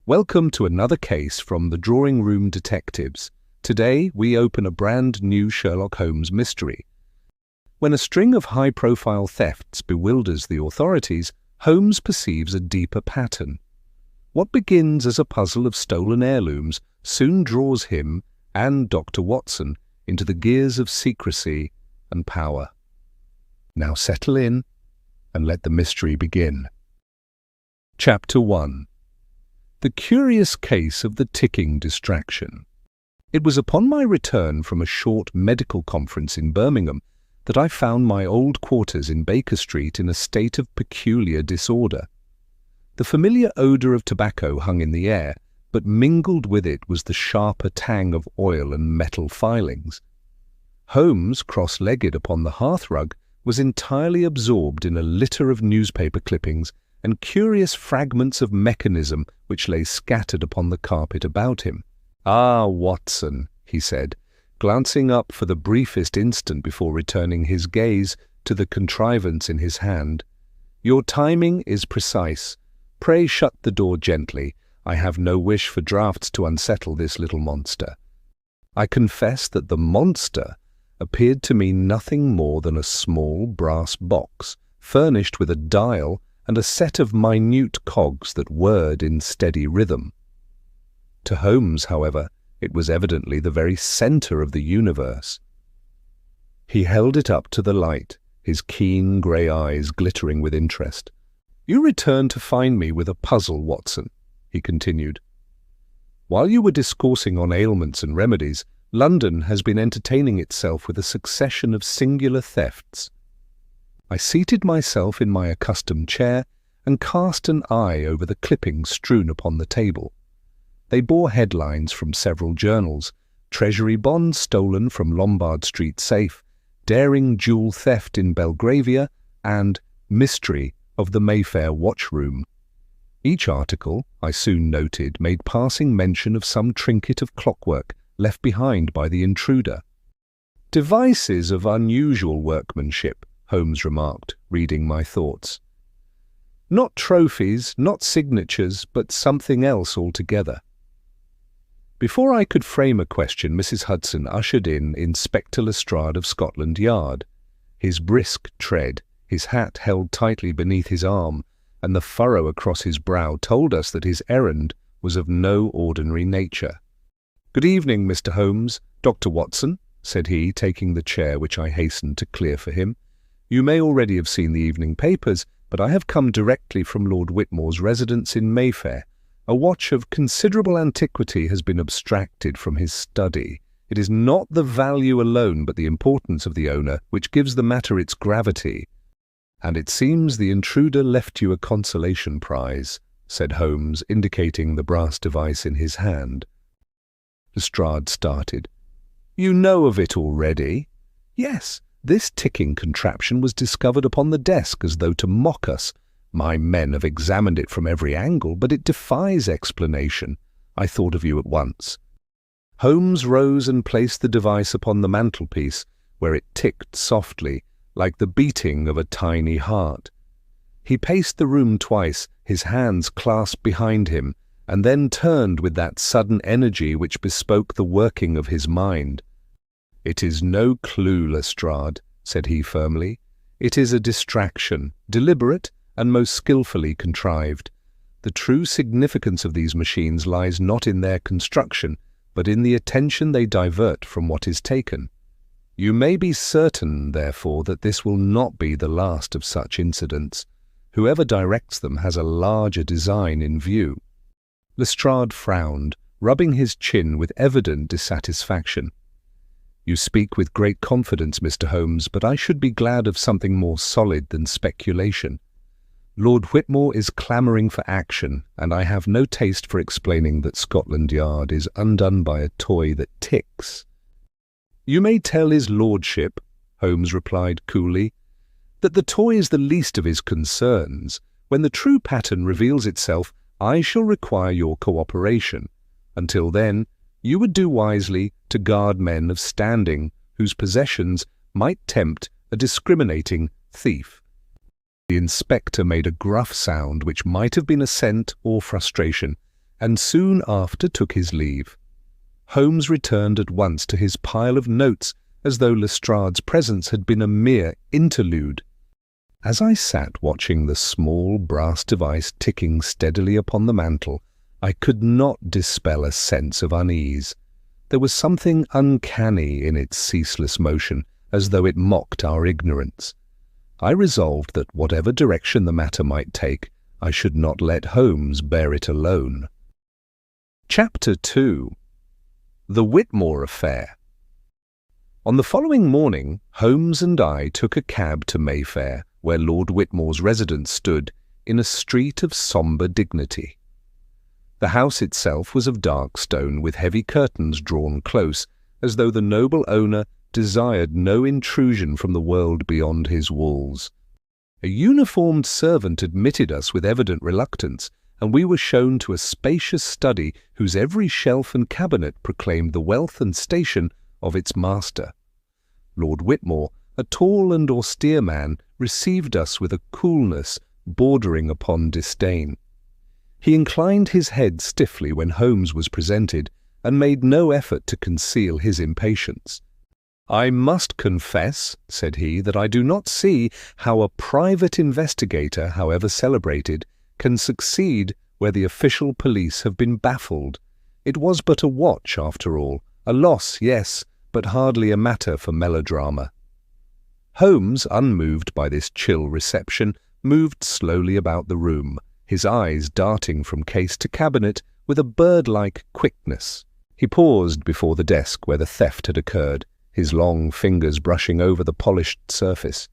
Welcome to another case from the Drawing Room Detectives. Today we open a brand new Sherlock Holmes mystery. When a string of high-profile thefts bewilders the authorities, Holmes perceives a deeper pattern. What begins as a puzzle of stolen heirlooms soon draws him and Dr. Watson into the gears of secrecy and power. Now settle in and let the mystery begin. Chapter 1. The curious case of the ticking distraction. It was upon my return from a short medical conference in Birmingham that I found my old quarters in Baker Street in a state of peculiar disorder. The familiar odour of tobacco hung in the air, but mingled with it was the sharper tang of oil and metal filings. Holmes, cross-legged upon the hearthrug, was entirely absorbed in a litter of newspaper clippings and curious fragments of mechanism which lay scattered upon the carpet about him. "Ah, Watson," he said, glancing up for the briefest instant before returning his gaze to the contrivance in his hand. "Your timing is precise. Pray shut the door gently. I have no wish for draughts to unsettle this little monster." I confess that the monster appeared to me nothing more than a small brass box, furnished with a dial and a set of minute cogs that whirred in steady rhythm. To Holmes, however, it was evidently the very centre of the universe. He held it up to the light, his keen grey eyes glittering with interest. "You returned to find me with a puzzle, Watson," he continued. "While you were discoursing on ailments and remedies, London has been entertaining itself with a succession of singular thefts." I seated myself in my accustomed chair and cast an eye over the clippings strewn upon the table. They bore headlines from several journals: Treasury bonds stolen from Lombard Street safe, Daring jewel theft in Belgravia, and Mystery of the Mayfair watchroom. Each article, I soon noted, made passing mention of some trinket of clockwork left behind by the intruder. "Devices of unusual workmanship," Holmes remarked, reading my thoughts. "Not trophies, not signatures, but something else altogether." Before I could frame a question, Mrs. Hudson ushered in Inspector Lestrade of Scotland Yard. His brisk tread, his hat held tightly beneath his arm, and the furrow across his brow told us that his errand was of no ordinary nature. "Good evening, Mr. Holmes. Dr. Watson," said he, taking the chair which I hastened to clear for him. "You may already have seen the evening papers, but I have come directly from Lord Whitmore's residence in Mayfair. A watch of considerable antiquity has been abstracted from his study. It is not the value alone, but the importance of the owner, which gives the matter its gravity." "And it seems the intruder left you a consolation prize," said Holmes, indicating the brass device in his hand. Lestrade started. "You know of it already?" "Yes. This ticking contraption was discovered upon the desk as though to mock us. My men have examined it from every angle, but it defies explanation. I thought of you at once." Holmes rose and placed the device upon the mantelpiece, where it ticked softly, like the beating of a tiny heart. He paced the room twice, his hands clasped behind him, and then turned with that sudden energy which bespoke the working of his mind. "It is no clue, Lestrade," said he firmly. "It is a distraction, deliberate and most skilfully contrived. The true significance of these machines lies not in their construction, but in the attention they divert from what is taken. You may be certain, therefore, that this will not be the last of such incidents. Whoever directs them has a larger design in view." Lestrade frowned, rubbing his chin with evident dissatisfaction. "You speak with great confidence, Mr. Holmes, but I should be glad of something more solid than speculation. Lord Whitmore is clamouring for action, and I have no taste for explaining that Scotland Yard is undone by a toy that ticks." "You may tell his lordship," Holmes replied coolly, "that the toy is the least of his concerns. When the true pattern reveals itself, I shall require your cooperation. Until then, you would do wisely to guard men of standing whose possessions might tempt a discriminating thief." The inspector made a gruff sound which might have been assent or frustration, and soon after took his leave. Holmes returned at once to his pile of notes, as though Lestrade's presence had been a mere interlude. As I sat watching the small brass device ticking steadily upon the mantel, I could not dispel a sense of unease. There was something uncanny in its ceaseless motion, as though it mocked our ignorance. I resolved that whatever direction the matter might take, I should not let Holmes bear it alone. Chapter 2. The Whitmore Affair. On the following morning, Holmes and I took a cab to Mayfair, where Lord Whitmore's residence stood, in a street of sombre dignity. The house itself was of dark stone, with heavy curtains drawn close, as though the noble owner desired no intrusion from the world beyond his walls. A uniformed servant admitted us with evident reluctance, and we were shown to a spacious study whose every shelf and cabinet proclaimed the wealth and station of its master. Lord Whitmore, a tall and austere man, received us with a coolness bordering upon disdain. He inclined his head stiffly when Holmes was presented, and made no effort to conceal his impatience. "I must confess," said he, "that I do not see how a private investigator, however celebrated, can succeed where the official police have been baffled. It was but a watch, after all. A loss, yes, but hardly a matter for melodrama." Holmes, unmoved by this chill reception, moved slowly about the room, his eyes darting from case to cabinet with a bird-like quickness. He paused before the desk where the theft had occurred, his long fingers brushing over the polished surface.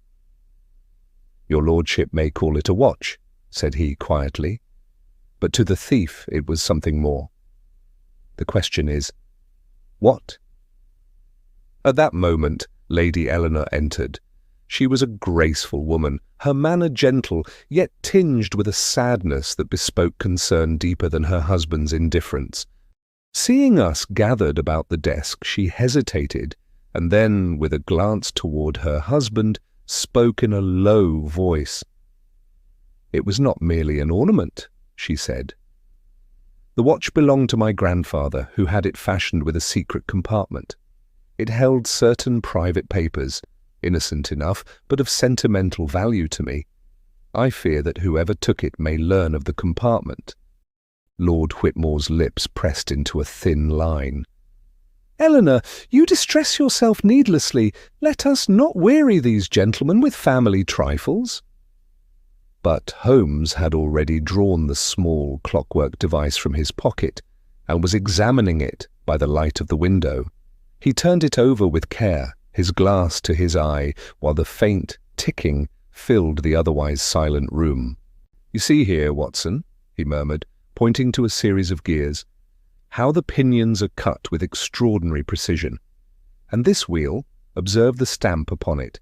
"Your lordship may call it a watch," said he quietly, "but to the thief it was something more. The question is, what?" At that moment, Lady Eleanor entered. She was a graceful woman, her manner gentle, yet tinged with a sadness that bespoke concern deeper than her husband's indifference. Seeing us gathered about the desk, she hesitated, and then, with a glance toward her husband, spoke in a low voice. "It was not merely an ornament," she said. "The watch belonged to my grandfather, who had it fashioned with a secret compartment. It held certain private papers, innocent enough, but of sentimental value to me. I fear that whoever took it may learn of the compartment." Lord Whitmore's lips pressed into a thin line. "Eleanor, you distress yourself needlessly. Let us not weary these gentlemen with family trifles." But Holmes had already drawn the small clockwork device from his pocket, and was examining it by the light of the window. He turned it over with care, his glass to his eye, while the faint ticking filled the otherwise silent room. "You see here, Watson," he murmured, pointing to a series of gears, "how the pinions are cut with extraordinary precision. And this wheel, observe the stamp upon it.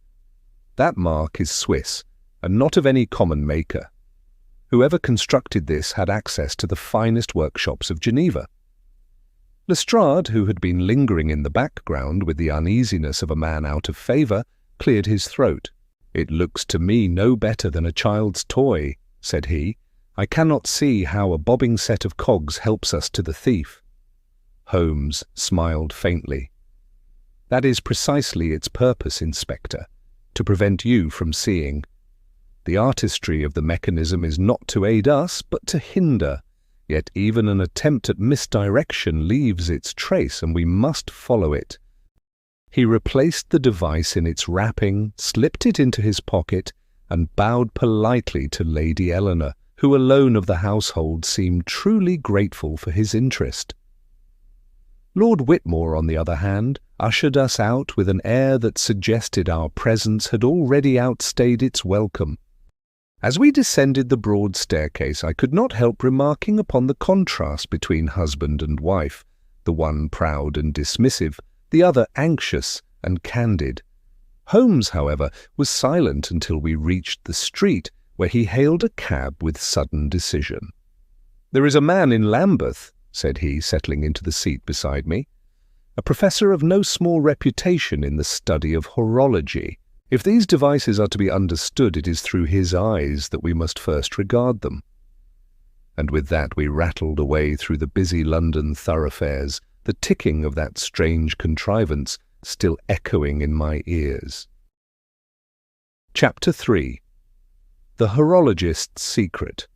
That mark is Swiss, and not of any common maker. Whoever constructed this had access to the finest workshops of Geneva." Lestrade, who had been lingering in the background with the uneasiness of a man out of favour, cleared his throat. "It looks to me no better than a child's toy," said he. "I cannot see how a bobbing set of cogs helps us to the thief." Holmes smiled faintly. "That is precisely its purpose, Inspector, to prevent you from seeing. The artistry of the mechanism is not to aid us, but to hinder. Yet even an attempt at misdirection leaves its trace, and we must follow it." He replaced the device in its wrapping, slipped it into his pocket, and bowed politely to Lady Eleanor, who alone of the household seemed truly grateful for his interest. Lord Whitmore, on the other hand, ushered us out with an air that suggested our presence had already outstayed its welcome. As we descended the broad staircase, I could not help remarking upon the contrast between husband and wife, the one proud and dismissive, the other anxious and candid. Holmes, however, was silent until we reached the street, where he hailed a cab with sudden decision. "There is a man in Lambeth," said he, settling into the seat beside me, "a professor of no small reputation in the study of horology. If these devices are to be understood, it is through his eyes that we must first regard them." And with that we rattled away through the busy London thoroughfares, the ticking of that strange contrivance still echoing in my ears. Chapter 3. The Horologist's Secret.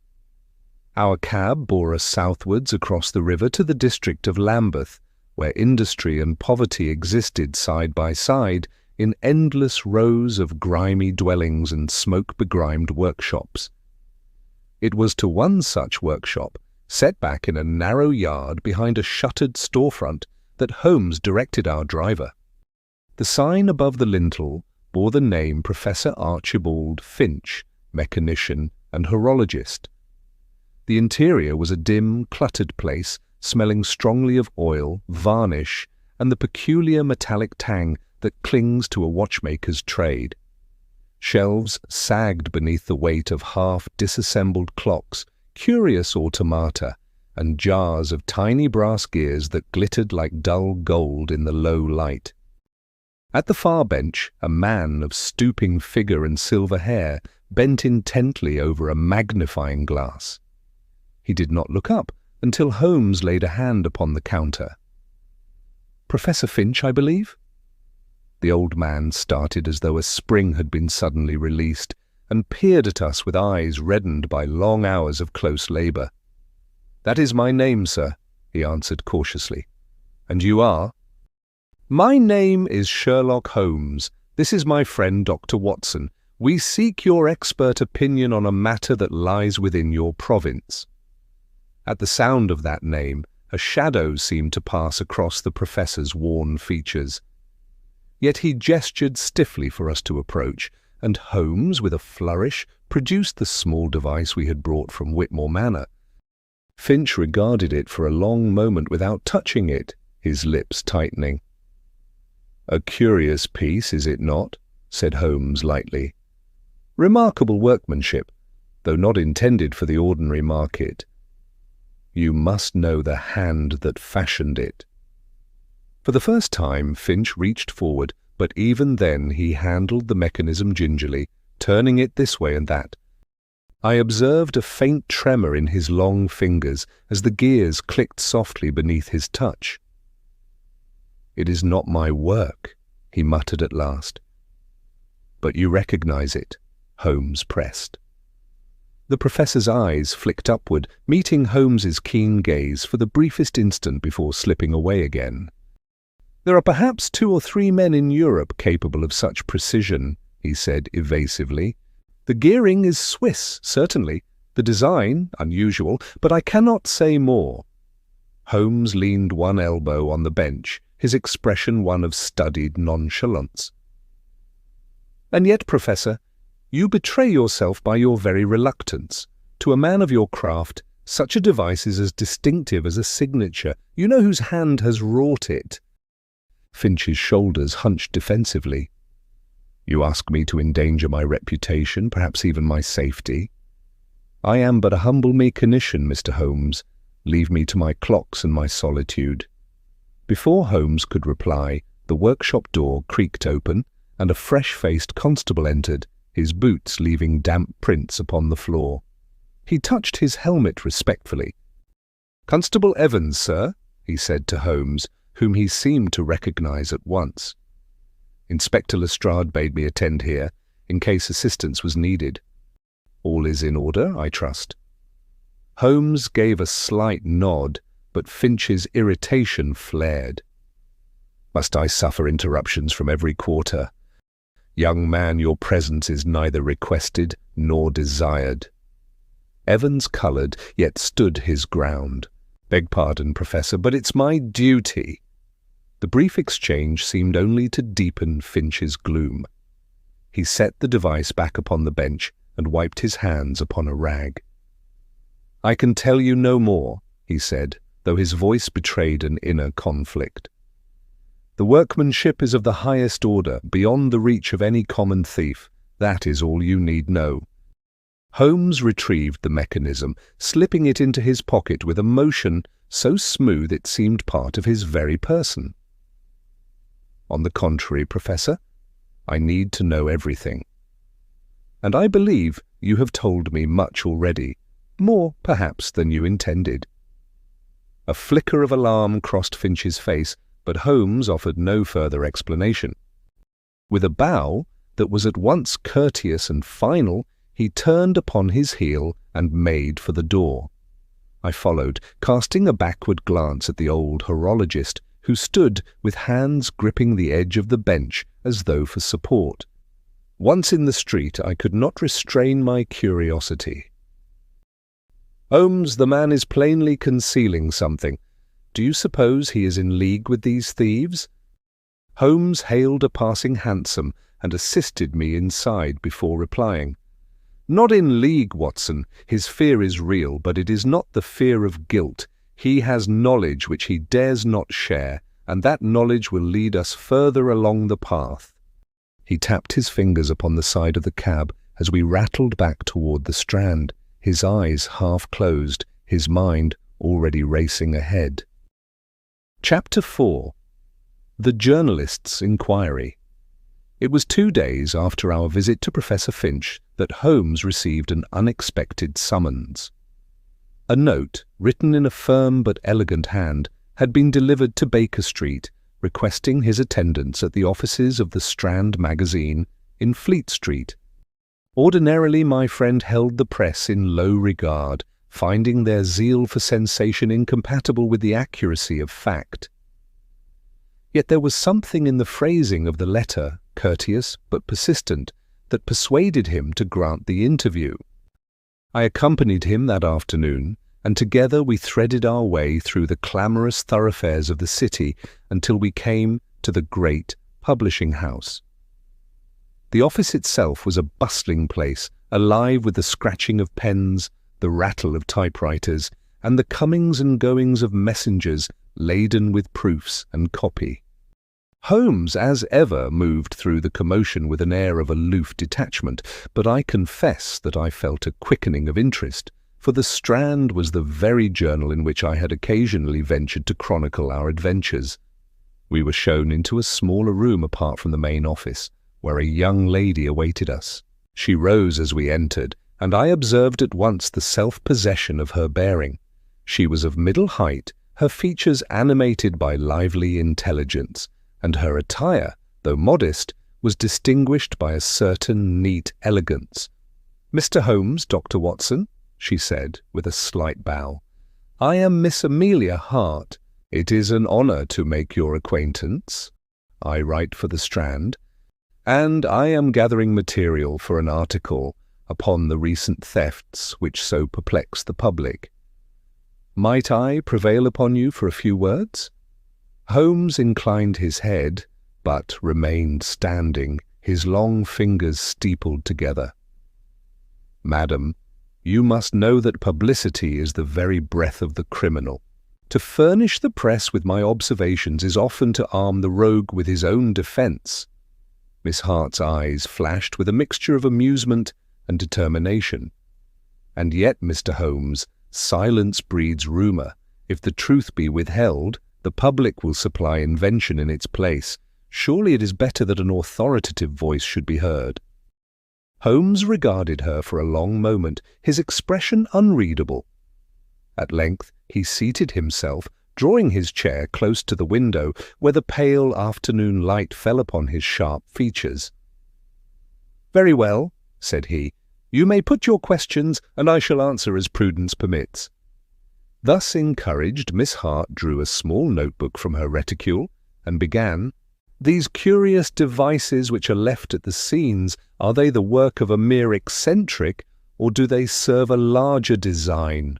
Our cab bore us southwards across the river to the district of Lambeth, where industry and poverty existed side by side in endless rows of grimy dwellings and smoke-begrimed workshops. It was to one such workshop, set back in a narrow yard behind a shuttered storefront, that Holmes directed our driver. The sign above the lintel bore the name Professor Archibald Finch, mechanician and horologist. The interior was a dim, cluttered place, smelling strongly of oil, varnish, and the peculiar metallic tang that clings to a watchmaker's trade. Shelves sagged beneath the weight of half-disassembled clocks, curious automata, and jars of tiny brass gears that glittered like dull gold in the low light. At the far bench, a man of stooping figure and silver hair bent intently over a magnifying glass. He did not look up until Holmes laid a hand upon the counter. "Professor Finch, I believe?" The old man started as though a spring had been suddenly released, and peered at us with eyes reddened by long hours of close labour. "That is my name, sir," he answered cautiously. "And you are?" "My name is Sherlock Holmes. This is my friend Dr. Watson. We seek your expert opinion on a matter that lies within your province." At the sound of that name, a shadow seemed to pass across the professor's worn features. Yet he gestured stiffly for us to approach, and Holmes, with a flourish, produced the small device we had brought from Whitmore Manor. Finch regarded it for a long moment without touching it, his lips tightening. "A curious piece, is it not?" said Holmes lightly. "Remarkable workmanship, though not intended for the ordinary market. You must know the hand that fashioned it." For the first time Finch reached forward, but even then he handled the mechanism gingerly, turning it this way and that. I observed a faint tremor in his long fingers as the gears clicked softly beneath his touch. "It is not my work," he muttered at last. "But you recognize it?" Holmes pressed. The professor's eyes flicked upward, meeting Holmes's keen gaze for the briefest instant before slipping away again. "There are perhaps 2 or 3 men in Europe capable of such precision," he said evasively. "The gearing is Swiss, certainly. The design, unusual, but I cannot say more." Holmes leaned one elbow on the bench, his expression one of studied nonchalance. "And yet, Professor, you betray yourself by your very reluctance. To a man of your craft, such a device is as distinctive as a signature. You know whose hand has wrought it." Finch's shoulders hunched defensively. "You ask me to endanger my reputation, perhaps even my safety? I am but a humble mechanician, Mr. Holmes. Leave me to my clocks and my solitude." Before Holmes could reply, the workshop door creaked open, and a fresh-faced constable entered, his boots leaving damp prints upon the floor. He touched his helmet respectfully. "Constable Evans, sir," he said to Holmes, whom he seemed to recognize at once. "Inspector Lestrade bade me attend here, in case assistance was needed. All is in order, I trust?" Holmes gave a slight nod, but Finch's irritation flared. "Must I suffer interruptions from every quarter? Young man, your presence is neither requested nor desired." Evans coloured, yet stood his ground. "Beg pardon, Professor, but it's my duty." The brief exchange seemed only to deepen Finch's gloom. He set the device back upon the bench and wiped his hands upon a rag. "I can tell you no more," he said, though his voice betrayed an inner conflict. "The workmanship is of the highest order, beyond the reach of any common thief. That is all you need know." Holmes retrieved the mechanism, slipping it into his pocket with a motion so smooth it seemed part of his very person. "On the contrary, Professor, I need to know everything. And I believe you have told me much already, More, perhaps, than you intended." A flicker of alarm crossed Finch's face, but Holmes offered no further explanation. With a bow that was at once courteous and final, he turned upon his heel and made for the door. I followed, casting a backward glance at the old horologist, who stood with hands gripping the edge of the bench as though for support. Once in the street, I could not restrain my curiosity. "Holmes, the man is plainly concealing something. Do you suppose he is in league with these thieves?" Holmes hailed a passing hansom and assisted me inside before replying. "Not in league, Watson. His fear is real, but it is not the fear of guilt. He has knowledge which he dares not share, and that knowledge will lead us further along the path." He tapped his fingers upon the side of the cab as we rattled back toward the Strand, his eyes half closed, his mind already racing ahead. Chapter 4. The Journalist's Inquiry. It was 2 days after our visit to Professor Finch that Holmes received an unexpected summons. A note, written in a firm but elegant hand, had been delivered to Baker Street, requesting his attendance at the offices of the Strand magazine in Fleet Street. Ordinarily, my friend held the press in low regard, finding their zeal for sensation incompatible with the accuracy of fact. Yet there was something in the phrasing of the letter, courteous but persistent, that persuaded him to grant the interview. I accompanied him that afternoon, and together we threaded our way through the clamorous thoroughfares of the city until we came to the great publishing house. The office itself was a bustling place, alive with the scratching of pens, the rattle of typewriters, and the comings and goings of messengers laden with proofs and copy. Holmes, as ever, moved through the commotion with an air of aloof detachment, but I confess that I felt a quickening of interest, for the Strand was the very journal in which I had occasionally ventured to chronicle our adventures. We were shown into a smaller room apart from the main office, where a young lady awaited us. She rose as we entered, and I observed at once the self-possession of her bearing. She was of middle height, her features animated by lively intelligence, and her attire, though modest, was distinguished by a certain neat elegance. "Mr. Holmes, Dr. Watson," she said, with a slight bow. "I am Miss Amelia Hart. It is an honour to make your acquaintance. I write for the Strand, and I am gathering material for an article upon the recent thefts which so perplex the public. Might I prevail upon you for a few words?" Holmes inclined his head, but remained standing, his long fingers steepled together. "Madam, you must know that publicity is the very breath of the criminal. To furnish the press with my observations is often to arm the rogue with his own defence." Miss Hart's eyes flashed with a mixture of amusement and determination. "And yet, Mr. Holmes, silence breeds rumour. If the truth be withheld, the public will supply invention in its place. Surely it is better that an authoritative voice should be heard." Holmes regarded her for a long moment, his expression unreadable. At length he seated himself, drawing his chair close to the window, where the pale afternoon light fell upon his sharp features. "Very well," said he. "You may put your questions, and I shall answer as prudence permits." Thus encouraged, Miss Hart drew a small notebook from her reticule and began, "These curious devices which are left at the scenes, are they the work of a mere eccentric, or do they serve a larger design?"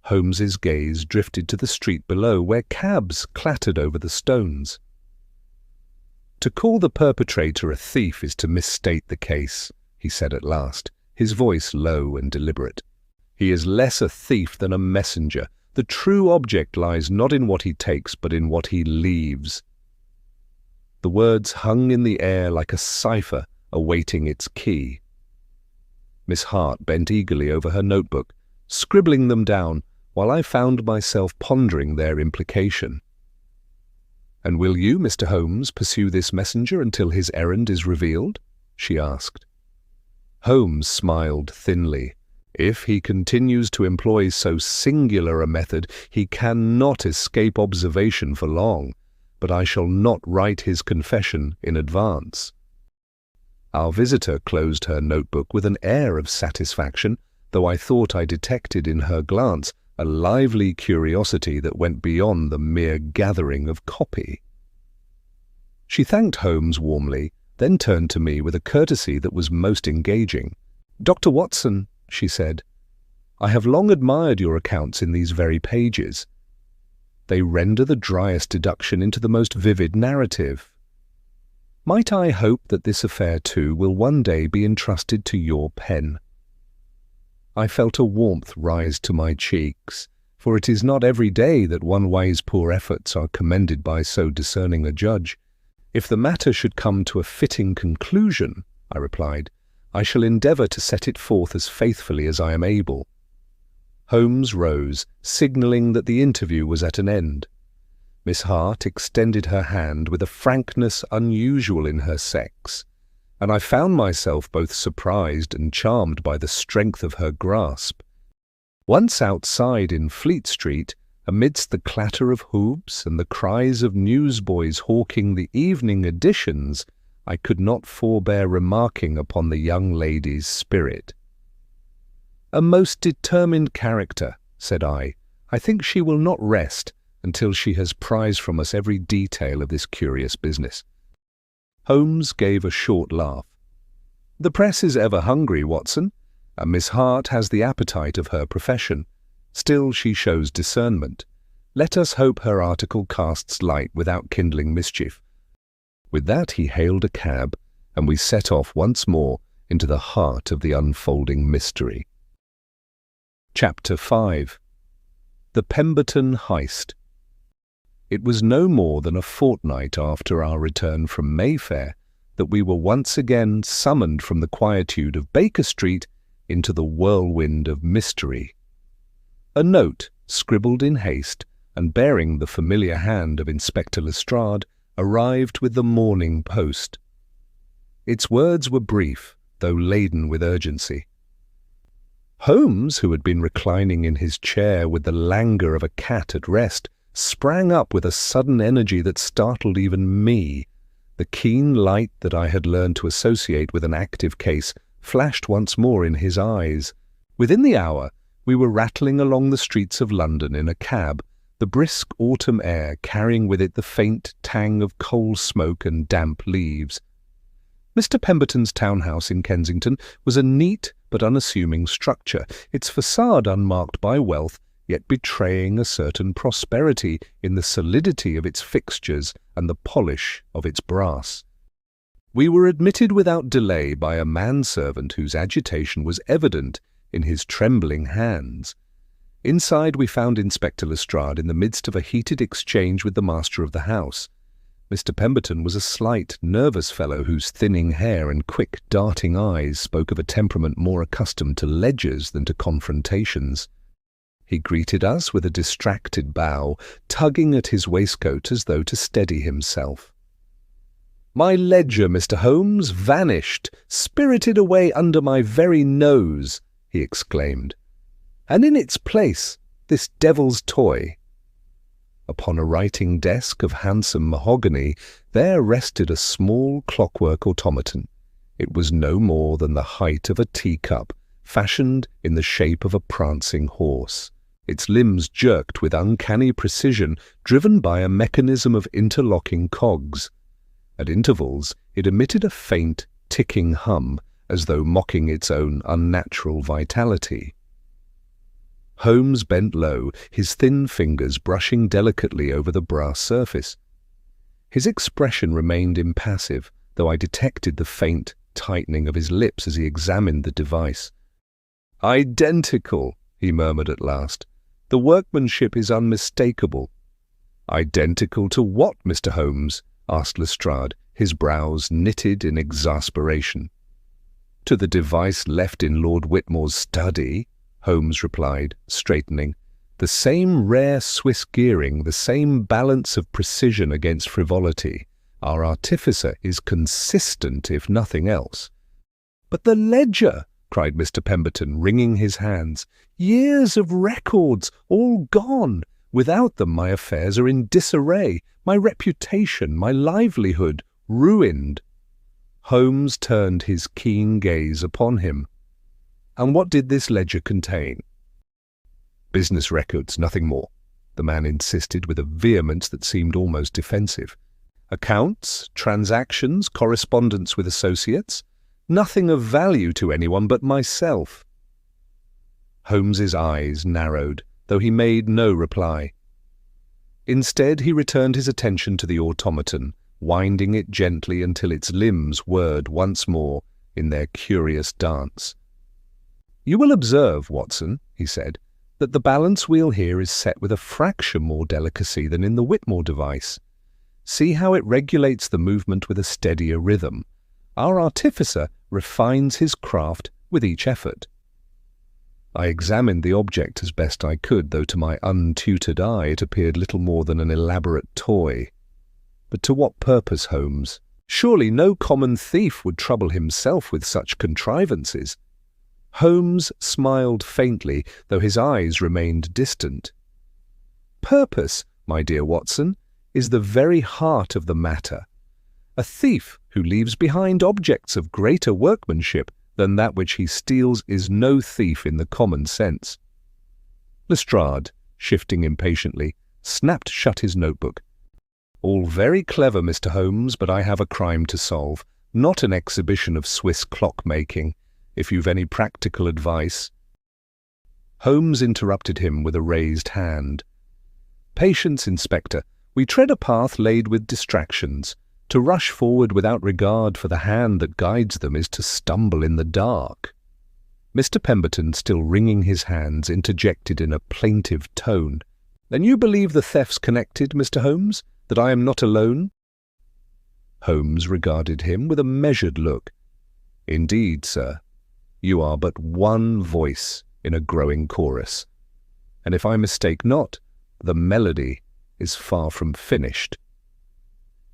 Holmes's gaze drifted to the street below, where cabs clattered over the stones. "To call the perpetrator a thief is to misstate the case," he said at last, his voice low and deliberate. "He is less a thief than a messenger. The true object lies not in what he takes, but in what he leaves." The words hung in the air like a cipher awaiting its key. Miss Hart bent eagerly over her notebook, scribbling them down, while I found myself pondering their implication. "And will you, Mr. Holmes, pursue this messenger until his errand is revealed?" she asked. Holmes smiled thinly. If he continues to employ so singular a method, he cannot escape observation for long, but I shall not write his confession in advance." Our visitor closed her notebook with an air of satisfaction, though I thought I detected in her glance a lively curiosity that went beyond the mere gathering of copy. She thanked Holmes warmly, then turned to me with a courtesy that was most engaging. "Dr. Watson," she said, "I have long admired your accounts in these very pages. They render the driest deduction into the most vivid narrative. Might I hope that this affair, too, will one day be entrusted to your pen?" I felt a warmth rise to my cheeks, for it is not every day that one weigh's poor efforts are commended by so discerning a judge. "If the matter should come to a fitting conclusion," I replied, "I shall endeavour to set it forth as faithfully as I am able." Holmes rose, signalling that the interview was at an end. Miss Hart extended her hand with a frankness unusual in her sex, and I found myself both surprised and charmed by the strength of her grasp. Once outside in Fleet Street, amidst the clatter of hooves and the cries of newsboys hawking the evening editions, I could not forbear remarking upon the young lady's spirit. "A most determined character," said I. "I think she will not rest until she has prized from us every detail of this curious business." Holmes gave a short laugh. "The press is ever hungry, Watson, and Miss Hart has the appetite of her profession. Still she shows discernment. Let us hope her article casts light without kindling mischief." With that he hailed a cab, and we set off once more into the heart of the unfolding mystery. Chapter 5. The Pemberton Heist. It was no more than a fortnight after our return from Mayfair that we were once again summoned from the quietude of Baker Street into the whirlwind of mystery. A note, scribbled in haste and bearing the familiar hand of Inspector Lestrade, arrived with the morning post. Its words were brief, though laden with urgency. Holmes, who had been reclining in his chair with the languor of a cat at rest, sprang up with a sudden energy that startled even me. The keen light that I had learned to associate with an active case flashed once more in his eyes. Within the hour, we were rattling along the streets of London in a cab, the brisk autumn air carrying with it the faint tang of coal smoke and damp leaves. Mr. Pemberton's townhouse in Kensington was a neat but unassuming structure, its facade unmarked by wealth, yet betraying a certain prosperity in the solidity of its fixtures and the polish of its brass. We were admitted without delay by a manservant whose agitation was evident in his trembling hands. Inside we found Inspector Lestrade in the midst of a heated exchange with the master of the house. Mr. Pemberton was a slight, nervous fellow whose thinning hair and quick, darting eyes spoke of a temperament more accustomed to ledgers than to confrontations. He greeted us with a distracted bow, tugging at his waistcoat as though to steady himself. "My ledger, Mr. Holmes, vanished, spirited away under my very nose," he exclaimed. "And in its place, this devil's toy." Upon a writing desk of handsome mahogany, there rested a small clockwork automaton. It was no more than the height of a teacup, fashioned in the shape of a prancing horse. Its limbs jerked with uncanny precision, driven by a mechanism of interlocking cogs. At intervals, it emitted a faint, ticking hum, as though mocking its own unnatural vitality. Holmes bent low, his thin fingers brushing delicately over the brass surface. His expression remained impassive, though I detected the faint tightening of his lips as he examined the device. "Identical," he murmured at last. "The workmanship is unmistakable." "Identical to what, Mr. Holmes?" asked Lestrade, his brows knitted in exasperation. "To the device left in Lord Whitmore's study," Holmes replied, straightening. "The same rare Swiss gearing, the same balance of precision against frivolity. Our artificer is consistent, if nothing else." "But the ledger!" cried Mr. Pemberton, wringing his hands. "Years of records, all gone. Without them my affairs are in disarray, my reputation, my livelihood, ruined." Holmes turned his keen gaze upon him. "And what did this ledger contain?" "Business records, nothing more," the man insisted with a vehemence that seemed almost defensive. "Accounts, transactions, correspondence with associates, nothing of value to anyone but myself." Holmes's eyes narrowed, though he made no reply. Instead, he returned his attention to the automaton, winding it gently until its limbs whirred once more in their curious dance. "You will observe, Watson," he said, "that the balance wheel here is set with a fraction more delicacy than in the Whitmore device. See how it regulates the movement with a steadier rhythm. Our artificer refines his craft with each effort." I examined the object as best I could, though to my untutored eye it appeared little more than an elaborate toy. But to what purpose, Holmes? Surely no common thief would trouble himself with such contrivances. Holmes smiled faintly, though his eyes remained distant. "Purpose, my dear Watson, is the very heart of the matter. A thief who leaves behind objects of greater workmanship than that which he steals is no thief in the common sense." Lestrade, shifting impatiently, snapped shut his notebook. "All very clever, Mr. Holmes, but I have a crime to solve, not an exhibition of Swiss clockmaking, if you've any practical advice." Holmes interrupted him with a raised hand. "Patience, Inspector. We tread a path laid with distractions. To rush forward without regard for the hand that guides them is to stumble in the dark." Mr. Pemberton, still wringing his hands, interjected in a plaintive tone. "Then you believe the theft's connected, Mr. Holmes? That I am not alone?" Holmes regarded him with a measured look. "Indeed, sir, you are but one voice in a growing chorus. And if I mistake not, the melody is far from finished."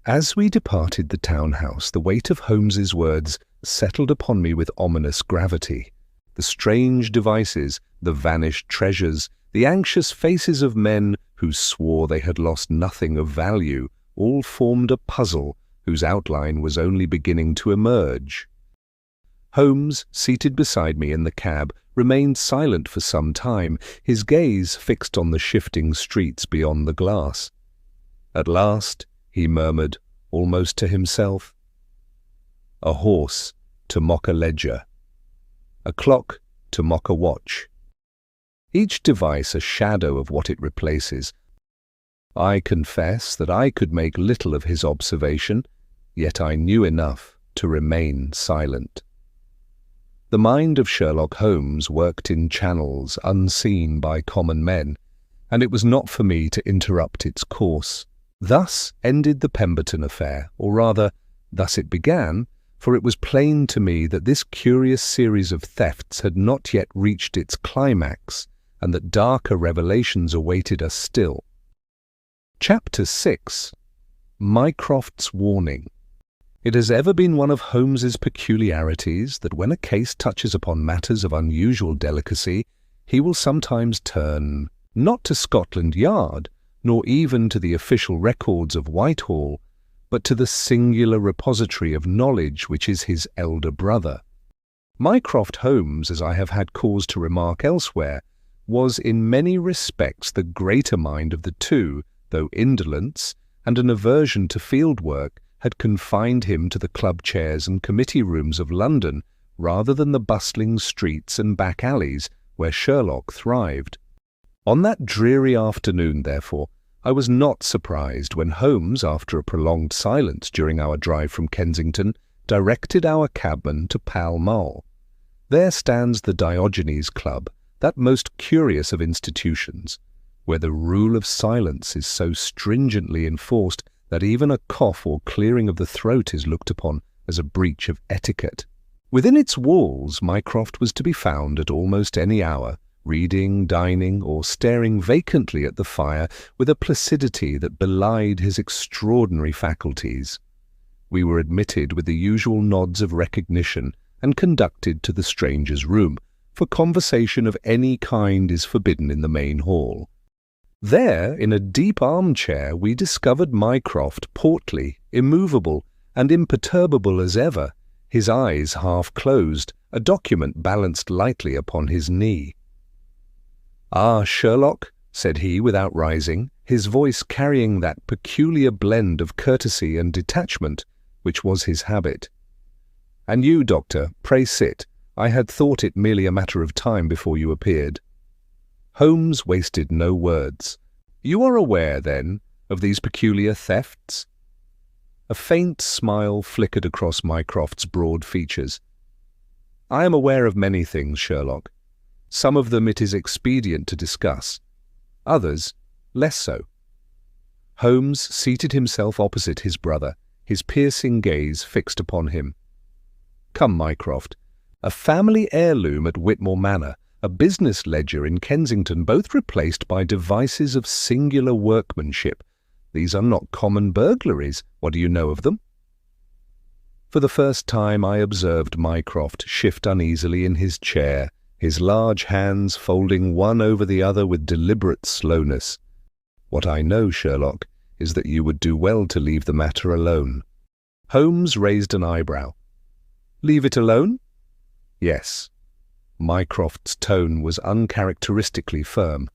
As we departed the townhouse, the weight of Holmes's words settled upon me with ominous gravity. The strange devices, the vanished treasures, the anxious faces of men who swore they had lost nothing of value, all formed a puzzle whose outline was only beginning to emerge. Holmes, seated beside me in the cab, remained silent for some time, his gaze fixed on the shifting streets beyond the glass. At last, he murmured, almost to himself, "A horse to mock a ledger, a clock to mock a watch, each device a shadow of what it replaces." I confess that I could make little of his observation, yet I knew enough to remain silent. The mind of Sherlock Holmes worked in channels unseen by common men, and it was not for me to interrupt its course. Thus ended the Pemberton affair, or rather, thus it began, for it was plain to me that this curious series of thefts had not yet reached its climax, and that darker revelations awaited us still. Chapter 6. Mycroft's Warning. It has ever been one of Holmes's peculiarities that when a case touches upon matters of unusual delicacy, he will sometimes turn, not to Scotland Yard, nor even to the official records of Whitehall, but to the singular repository of knowledge which is his elder brother. Mycroft Holmes, as I have had cause to remark elsewhere, was in many respects the greater mind of the two, though indolence and an aversion to field work had confined him to the club chairs and committee rooms of London rather than the bustling streets and back alleys where Sherlock thrived. On that dreary afternoon, therefore, I was not surprised when Holmes, after a prolonged silence during our drive from Kensington, directed our cabman to Pall Mall. There stands the Diogenes Club, that most curious of institutions, where the rule of silence is so stringently enforced that even a cough or clearing of the throat is looked upon as a breach of etiquette. Within its walls, Mycroft was to be found at almost any hour, reading, dining, or staring vacantly at the fire with a placidity that belied his extraordinary faculties. We were admitted with the usual nods of recognition and conducted to the stranger's room, for conversation of any kind is forbidden in the main hall. There, in a deep armchair, we discovered Mycroft portly, immovable, and imperturbable as ever, his eyes half closed, a document balanced lightly upon his knee. "Ah, Sherlock," said he without rising, his voice carrying that peculiar blend of courtesy and detachment which was his habit. "And you, Doctor, pray sit. I had thought it merely a matter of time before you appeared." Holmes wasted no words. "You are aware, then, of these peculiar thefts?" A faint smile flickered across Mycroft's broad features. "I am aware of many things, Sherlock. Some of them it is expedient to discuss. Others, less so." Holmes seated himself opposite his brother, his piercing gaze fixed upon him. "Come, Mycroft. A family heirloom at Whitmore Manor, a business ledger in Kensington, both replaced by devices of singular workmanship. These are not common burglaries. What do you know of them?" For the first time I observed Mycroft shift uneasily in his chair, his large hands folding one over the other with deliberate slowness. "What I know, Sherlock, is that you would do well to leave the matter alone." Holmes raised an eyebrow. "Leave it alone?" "Yes." Mycroft's tone was uncharacteristically firm.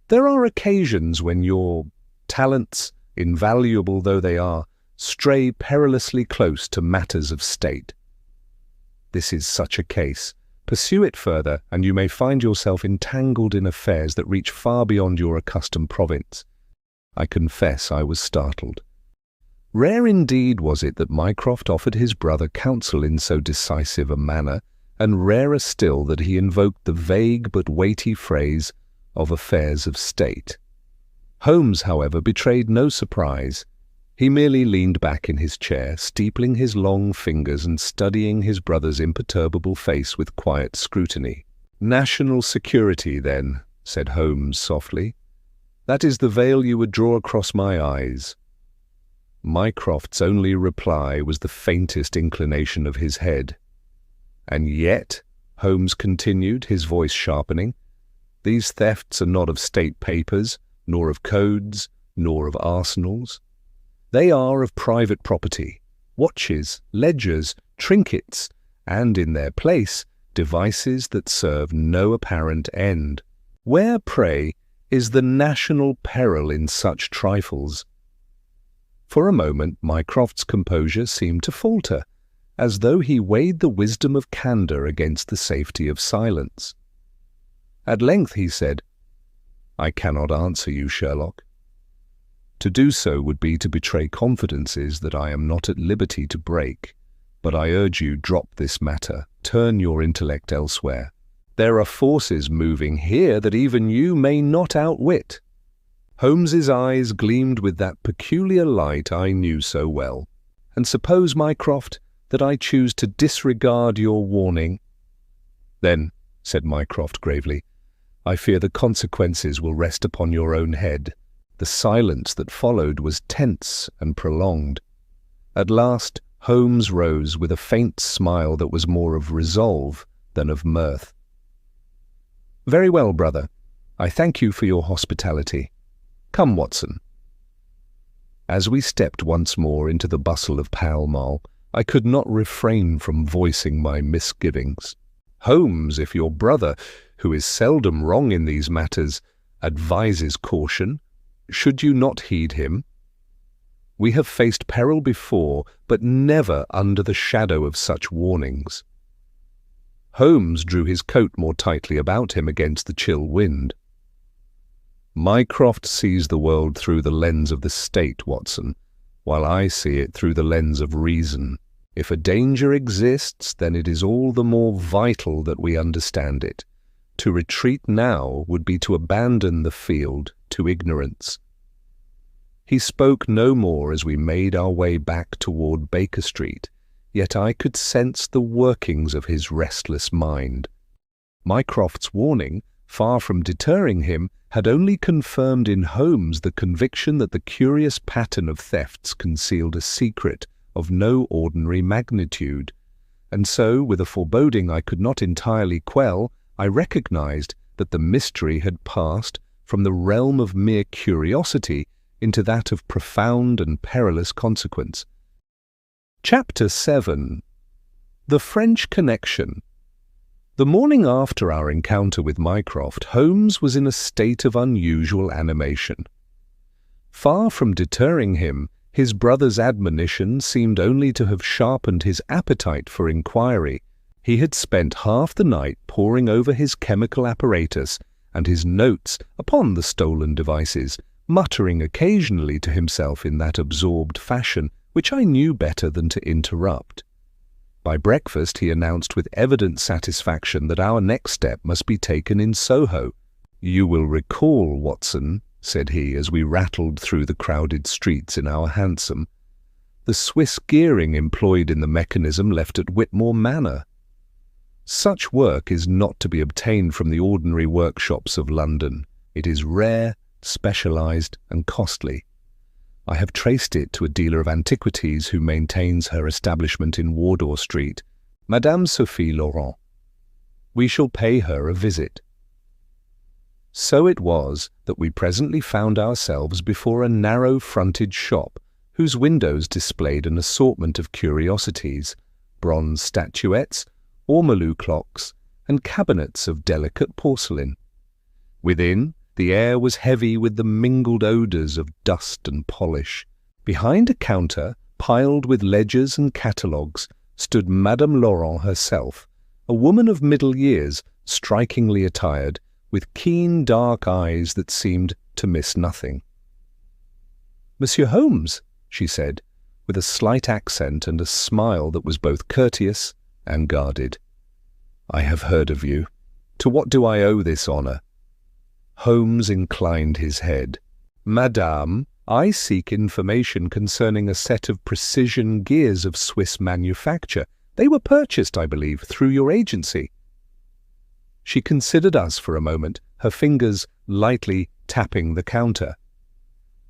"There are occasions when your talents, invaluable though they are, stray perilously close to matters of state. This is such a case. Pursue it further, and you may find yourself entangled in affairs that reach far beyond your accustomed province." I confess I was startled. Rare indeed was it that Mycroft offered his brother counsel in so decisive a manner, and rarer still that he invoked the vague but weighty phrase of affairs of state. Holmes, however, betrayed no surprise. He merely leaned back in his chair, steepling his long fingers and studying his brother's imperturbable face with quiet scrutiny. "National security, then," said Holmes softly. "That is the veil you would draw across my eyes." Mycroft's only reply was the faintest inclination of his head. "And yet," Holmes continued, his voice sharpening, "these thefts are not of state papers, nor of codes, nor of arsenals. They are of private property, watches, ledgers, trinkets, and, in their place, devices that serve no apparent end. Where, pray, is the national peril in such trifles?" For a moment Mycroft's composure seemed to falter, as though he weighed the wisdom of candour against the safety of silence. At length he said, "I cannot answer you, Sherlock. To do so would be to betray confidences that I am not at liberty to break, but I urge you drop this matter, turn your intellect elsewhere. There are forces moving here that even you may not outwit." Holmes's eyes gleamed with that peculiar light I knew so well. "And suppose, Mycroft, that I choose to disregard your warning?" "Then," said Mycroft gravely, "I fear the consequences will rest upon your own head." The silence that followed was tense and prolonged. At last Holmes rose with a faint smile that was more of resolve than of mirth. "Very well, brother. I thank you for your hospitality. Come, Watson." As we stepped once more into the bustle of Pall Mall, I could not refrain from voicing my misgivings. "Holmes, if your brother, who is seldom wrong in these matters, advises caution, should you not heed him? We have faced peril before, but never under the shadow of such warnings." Holmes drew his coat more tightly about him against the chill wind. "Mycroft sees the world through the lens of the state, Watson, while I see it through the lens of reason. If a danger exists, then it is all the more vital that we understand it. To retreat now would be to abandon the field to ignorance." He spoke no more as we made our way back toward Baker Street, yet I could sense the workings of his restless mind. Mycroft's warning, far from deterring him, had only confirmed in Holmes the conviction that the curious pattern of thefts concealed a secret of no ordinary magnitude. and so, with a foreboding I could not entirely quell, I recognized that the mystery had passed from the realm of mere curiosity into that of profound and perilous consequence. Chapter 7. The French Connection. The morning after our encounter with Mycroft, Holmes was in a state of unusual animation. Far from deterring him, his brother's admonition seemed only to have sharpened his appetite for inquiry. He had spent half the night poring over his chemical apparatus and his notes upon the stolen devices, muttering occasionally to himself in that absorbed fashion which I knew better than to interrupt. By breakfast he announced with evident satisfaction that our next step must be taken in Soho. "You will recall, Watson," said he as we rattled through the crowded streets in our hansom, "the Swiss gearing employed in the mechanism left at Whitmore Manor. Such work is not to be obtained from the ordinary workshops of London. It is rare, specialized, and costly. I have traced it to a dealer of antiquities who maintains her establishment in Wardour Street, Madame Sophie Laurent. We shall pay her a visit." So it was that we presently found ourselves before a narrow-fronted shop whose windows displayed an assortment of curiosities, bronze statuettes, ormolu clocks, and cabinets of delicate porcelain. Within, the air was heavy with the mingled odours of dust and polish. Behind a counter, piled with ledgers and catalogues, stood Madame Laurent herself, a woman of middle years, strikingly attired, with keen dark eyes that seemed to miss nothing. "Monsieur Holmes," she said, with a slight accent and a smile that was both courteous and guarded. "I have heard of you. To what do I owe this honour?" Holmes inclined his head. "Madame, I seek information concerning a set of precision gears of Swiss manufacture. They were purchased, I believe, through your agency." She considered us for a moment, her fingers lightly tapping the counter.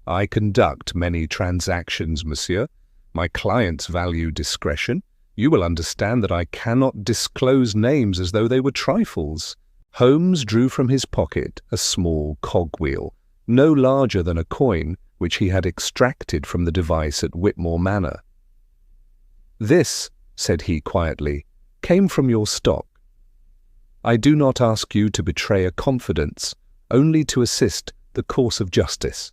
"I conduct many transactions, monsieur. My clients value discretion. You will understand that I cannot disclose names as though they were trifles." Holmes drew from his pocket a small cogwheel, no larger than a coin, which he had extracted from the device at Whitmore Manor. "This," said he quietly, "came from your stock. I do not ask you to betray a confidence, only to assist the course of justice."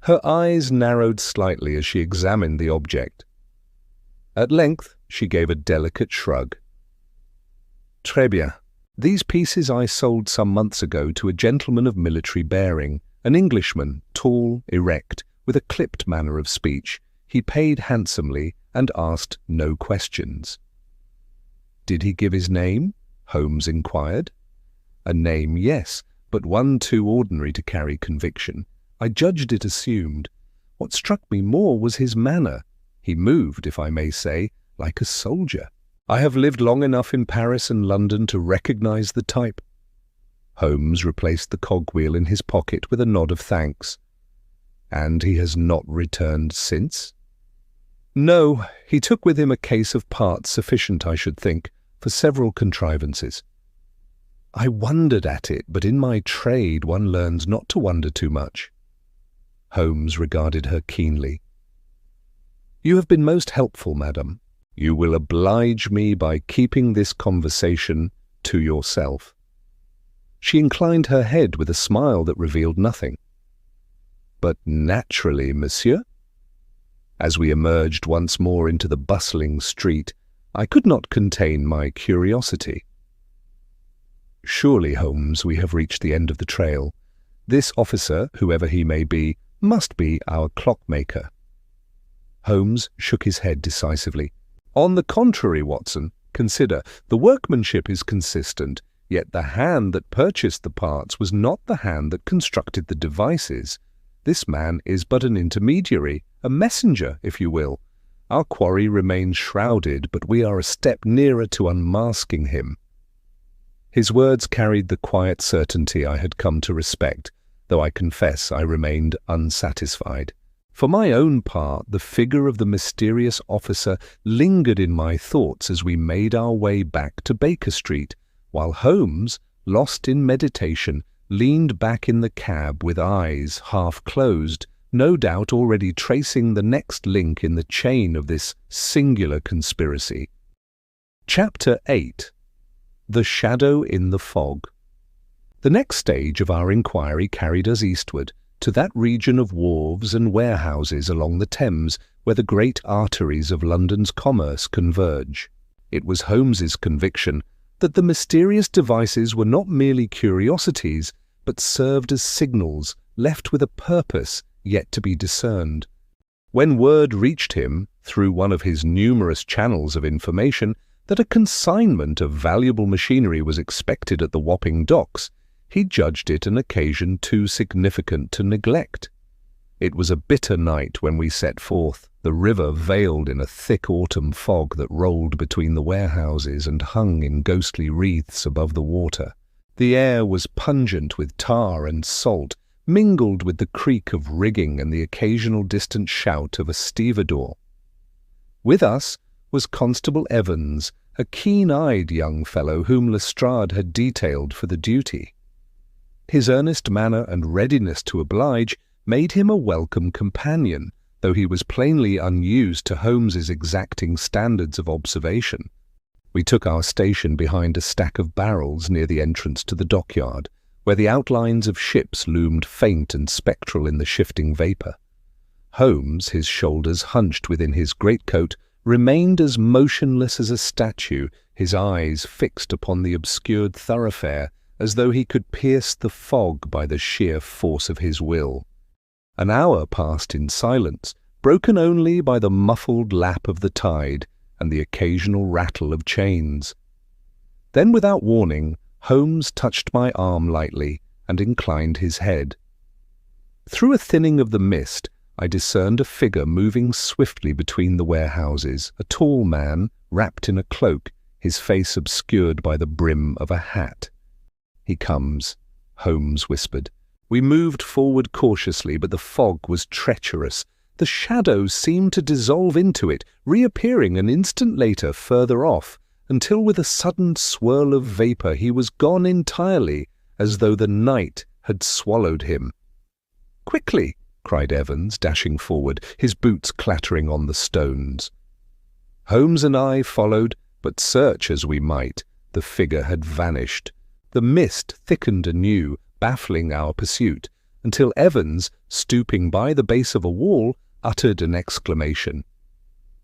Her eyes narrowed slightly as she examined the object. At length she gave a delicate shrug. "Très bien. These pieces I sold some months ago to a gentleman of military bearing, an Englishman, tall, erect, with a clipped manner of speech. He paid handsomely and asked no questions." "Did he give his name?" Holmes inquired. "A name, yes, but one too ordinary to carry conviction. I judged it assumed. What struck me more was his manner. He moved, if I may say, like a soldier. I have lived long enough in Paris and London to recognize the type." Holmes replaced the cogwheel in his pocket with a nod of thanks. "And he has not returned since?" "No, he took with him a case of parts sufficient, I should think, for several contrivances." I wondered at it, but in my trade one learns not to wonder too much. Holmes regarded her keenly. "You have been most helpful, madam. You will oblige me by keeping this conversation to yourself." She inclined her head with a smile that revealed nothing. "But naturally, monsieur." As we emerged once more into the bustling street, I could not contain my curiosity. "Surely, Holmes, we have reached the end of the trail. This officer, whoever he may be, must be our clockmaker." Holmes shook his head decisively. "On the contrary, Watson, consider, the workmanship is consistent, yet the hand that purchased the parts was not the hand that constructed the devices. This man is but an intermediary, a messenger, if you will. Our quarry remains shrouded, but we are a step nearer to unmasking him." His words carried the quiet certainty I had come to respect, though I confess I remained unsatisfied. For my own part, the figure of the mysterious officer lingered in my thoughts as we made our way back to Baker Street, while Holmes, lost in meditation, leaned back in the cab with eyes half closed, no doubt already tracing the next link in the chain of this singular conspiracy. Chapter 8. The Shadow in the Fog. The next stage of our inquiry carried us eastward, to that region of wharves and warehouses along the Thames where the great arteries of London's commerce converge. It was Holmes's conviction that the mysterious devices were not merely curiosities, but served as signals left with a purpose yet to be discerned. When word reached him, through one of his numerous channels of information, that a consignment of valuable machinery was expected at the Wapping docks, he judged it an occasion too significant to neglect. It was a bitter night when we set forth, the river veiled in a thick autumn fog that rolled between the warehouses and hung in ghostly wreaths above the water. The air was pungent with tar and salt, mingled with the creak of rigging and the occasional distant shout of a stevedore. With us was Constable Evans, a keen-eyed young fellow whom Lestrade had detailed for the duty. His earnest manner and readiness to oblige made him a welcome companion, though he was plainly unused to Holmes's exacting standards of observation. We took our station behind a stack of barrels near the entrance to the dockyard, where the outlines of ships loomed faint and spectral in the shifting vapour. Holmes, his shoulders hunched within his greatcoat, remained as motionless as a statue, his eyes fixed upon the obscured thoroughfare, as though he could pierce the fog by the sheer force of his will. An hour passed in silence, broken only by the muffled lap of the tide and the occasional rattle of chains. Then, without warning, Holmes touched my arm lightly and inclined his head. Through a thinning of the mist, I discerned a figure moving swiftly between the warehouses, a tall man, wrapped in a cloak, his face obscured by the brim of a hat. "He comes," Holmes whispered. We moved forward cautiously, but the fog was treacherous. The shadows seemed to dissolve into it, reappearing an instant later further off, until with a sudden swirl of vapour he was gone entirely, as though the night had swallowed him. "Quickly!" cried Evans, dashing forward, his boots clattering on the stones. Holmes and I followed, but search as we might, the figure had vanished. The mist thickened anew, baffling our pursuit, until Evans, stooping by the base of a wall, uttered an exclamation.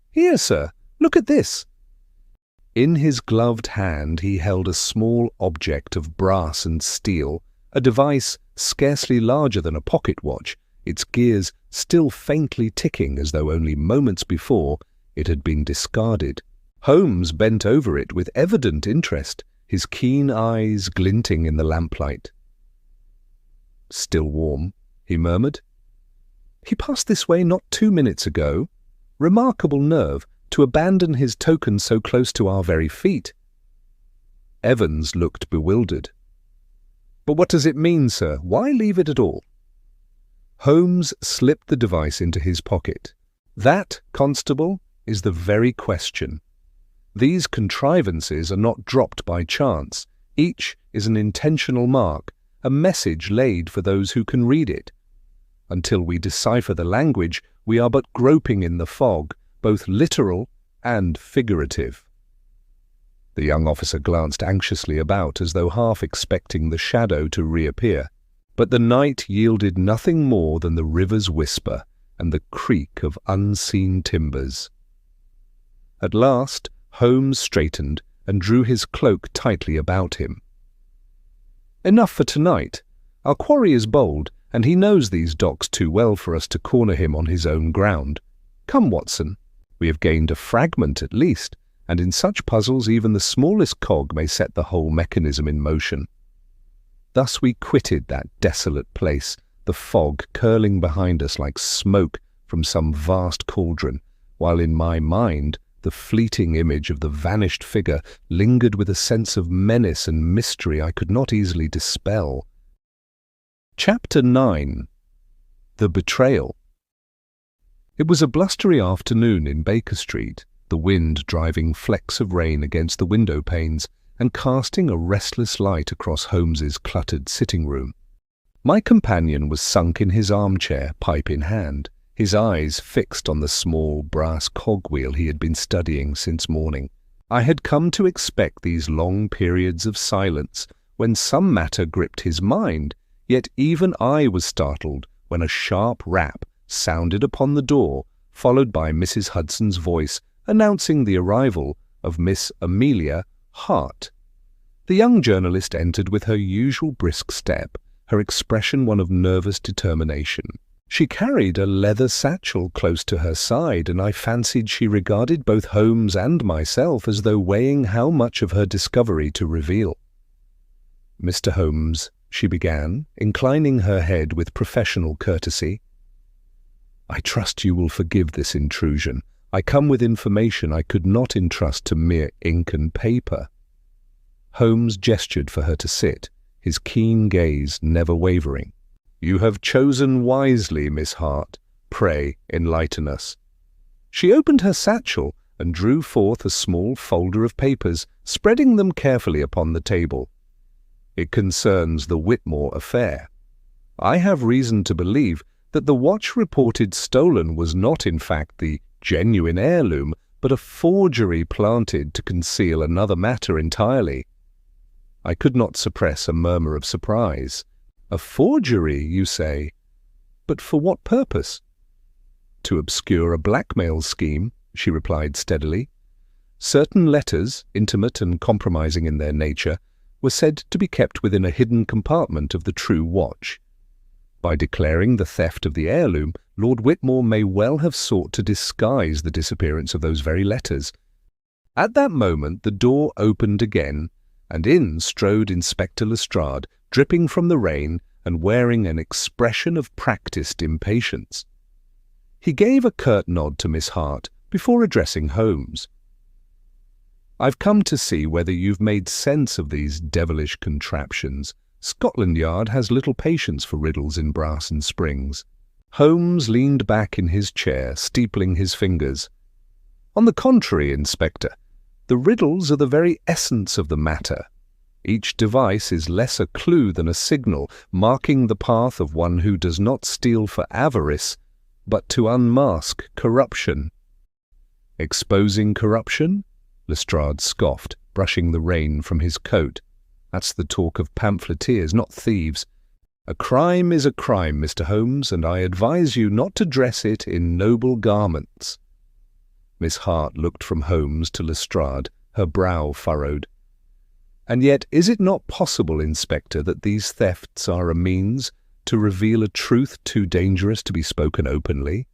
"Here, sir, look at this!" In his gloved hand he held a small object of brass and steel, a device scarcely larger than a pocket watch, its gears still faintly ticking as though only moments before it had been discarded. Holmes bent over it with evident interest, his keen eyes glinting in the lamplight. "Still warm," he murmured. "He passed this way not 2 minutes ago. Remarkable nerve to abandon his token so close to our very feet." Evans looked bewildered. "But what does it mean, sir? Why leave it at all?" Holmes slipped the device into his pocket. "That, Constable, is the very question. These contrivances are not dropped by chance. Each is an intentional mark, a message laid for those who can read it. Until we decipher the language, we are but groping in the fog, both literal and figurative." The young officer glanced anxiously about as though half expecting the shadow to reappear, but the night yielded nothing more than the river's whisper and the creak of unseen timbers. At last, Holmes straightened and drew his cloak tightly about him. "Enough for tonight. Our quarry is bold, and he knows these docks too well for us to corner him on his own ground. Come, Watson. We have gained a fragment at least, and in such puzzles even the smallest cog may set the whole mechanism in motion." Thus we quitted that desolate place, the fog curling behind us like smoke from some vast cauldron, while in my mind the fleeting image of the vanished figure lingered with a sense of menace and mystery I could not easily dispel. Chapter 9. The Betrayal. It was a blustery afternoon in Baker Street, the wind driving flecks of rain against the window panes and casting a restless light across Holmes's cluttered sitting room. My companion was sunk in his armchair, pipe in hand, his eyes fixed on the small brass cogwheel he had been studying since morning. I had come to expect these long periods of silence when some matter gripped his mind, yet even I was startled when a sharp rap sounded upon the door, followed by Mrs. Hudson's voice announcing the arrival of Miss Amelia Hart. The young journalist entered with her usual brisk step, her expression one of nervous determination. She carried a leather satchel close to her side, and I fancied she regarded both Holmes and myself as though weighing how much of her discovery to reveal. "Mr. Holmes," she began, inclining her head with professional courtesy, "I trust you will forgive this intrusion. I come with information I could not entrust to mere ink and paper." Holmes gestured for her to sit, his keen gaze never wavering. "You have chosen wisely, Miss Hart. Pray, enlighten us." She opened her satchel and drew forth a small folder of papers, spreading them carefully upon the table. "It concerns the Whitmore affair. I have reason to believe that the watch reported stolen was not in fact the genuine heirloom, but a forgery planted to conceal another matter entirely." I could not suppress a murmur of surprise. "A forgery, you say? But for what purpose?" "To obscure a blackmail scheme," she replied steadily. "Certain letters, intimate and compromising in their nature, were said to be kept within a hidden compartment of the true watch. By declaring the theft of the heirloom, Lord Whitmore may well have sought to disguise the disappearance of those very letters." At that moment the door opened again, and in strode Inspector Lestrade, dripping from the rain and wearing an expression of practised impatience. He gave a curt nod to Miss Hart before addressing Holmes. "I've come to see whether you've made sense of these devilish contraptions. Scotland Yard has little patience for riddles in brass and springs." Holmes leaned back in his chair, steepling his fingers. "On the contrary, Inspector, the riddles are the very essence of the matter. Each device is less a clue than a signal, marking the path of one who does not steal for avarice, but to unmask corruption." "Exposing corruption?" Lestrade scoffed, brushing the rain from his coat. "That's the talk of pamphleteers, not thieves. A crime is a crime, Mr. Holmes, and I advise you not to dress it in noble garments." Miss Hart looked from Holmes to Lestrade, her brow furrowed. "And yet is it not possible, Inspector, that these thefts are a means to reveal a truth too dangerous to be spoken openly?"